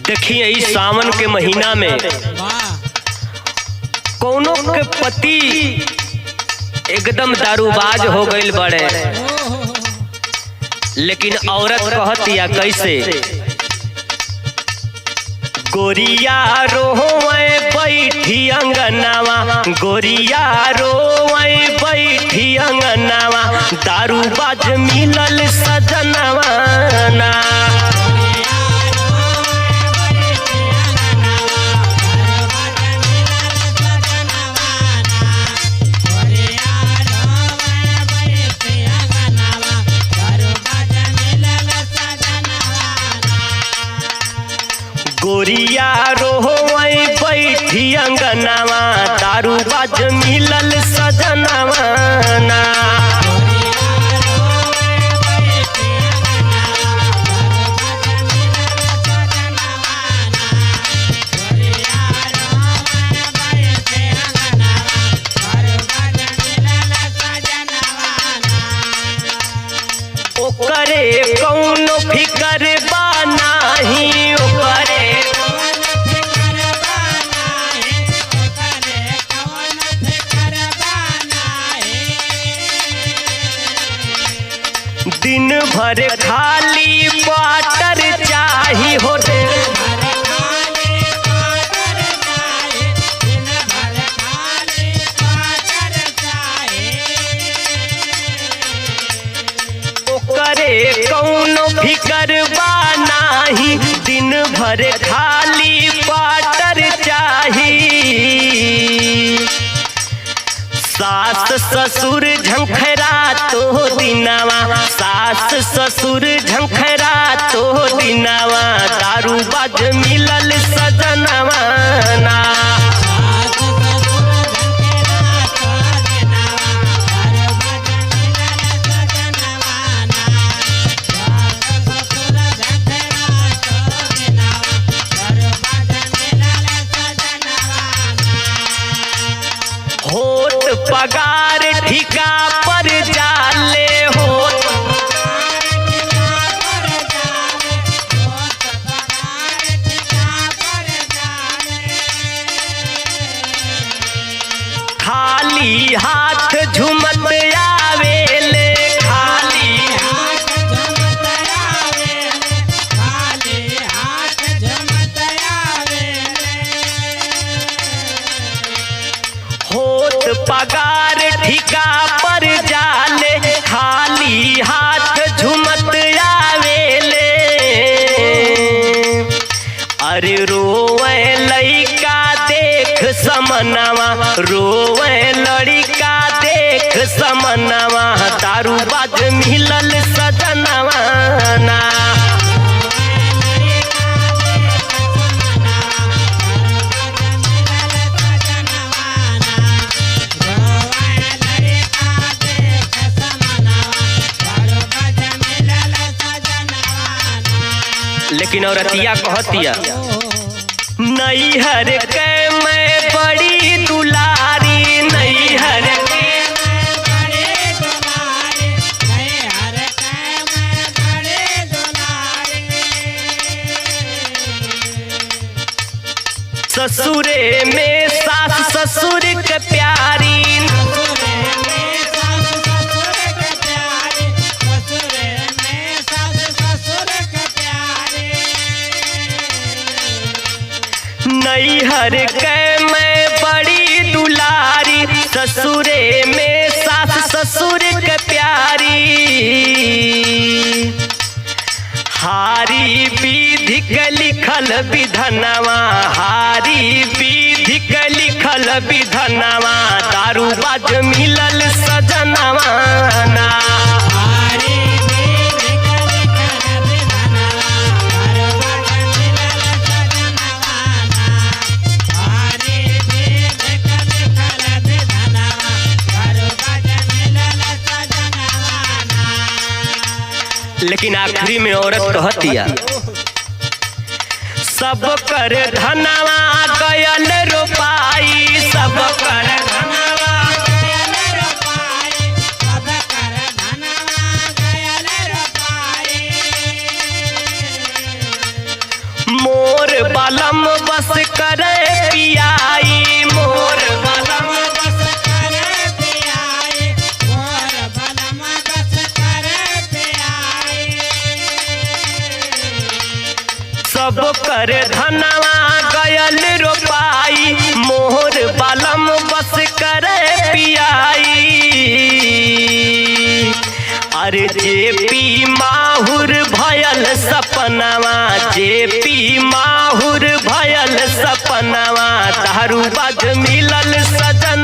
देखिए इस सावन के महीना में कौनो के पति एकदम दारूबाज हो गईल बड़े, लेकिन औरत कहतिया कैसे, गोरिया रोवे बैठी अंगनावा, गोरिया रोवे बैठी अंगनावा, दारूबाज मिलल सजनवा ना। गोरिया रोवे बैठी अंगनावा, दारूबाज मिलल सजनवा ना। ओकरे कौनो फिकर बा नाही, ओकरे दिन भर खाली वाटर चाही हो रे, ओकरे कौनो फिकर बा नाही, दिन भर खाली वाटर चाही। सास ससुर झंखरा तो दिनावा, सास ससुर झंखरा तो दिनावा, दारूबाज मिलल सजनवा ना। होत पगार ठिका पर जाले, होत खाली हाथ झुमत आवेले, खाली हाथ झुमत आवेले, खाली हाथ झुमत आवेले। होत पगार ठिका पर जाले, खाली हाथ झुमत आवेले। अरे रोवे लड़का देख समनवा, रोवे लड़का देख समनवा, दारूबाज मिलल सजनवा ना। लेकिन औरतिया कहतिया, नैहर के मैं बड़ी दुलारी, नैहर के मैं बड़ी दुलारी, नैहर के मैं बड़ी दुलारी। ससुरे में सास ससुर के प्यारी, नैहर के मैं बड़ी दुलारी, ससुरे में सास ससुर के प्यारी। हारी विधि के लिखल विधनवा, हारी विधि के लिखल विधनवा, दारूबाज मिलल सजनवा ना। लेकिन आखिरी में औरत कहतिया, सब कर धनवा गयल रोपाई, सब कर धनवा गयल रोपाई, सब कर धनवा गयल रोपाई। मोर सब कर धनवा गयल रोपाई, मोहर बालम बस करे पियाई। अरे जेपी माहुर भयल सपनवा, जेपी माहुर भयल सपनवा, दारूबाज मिलल सजन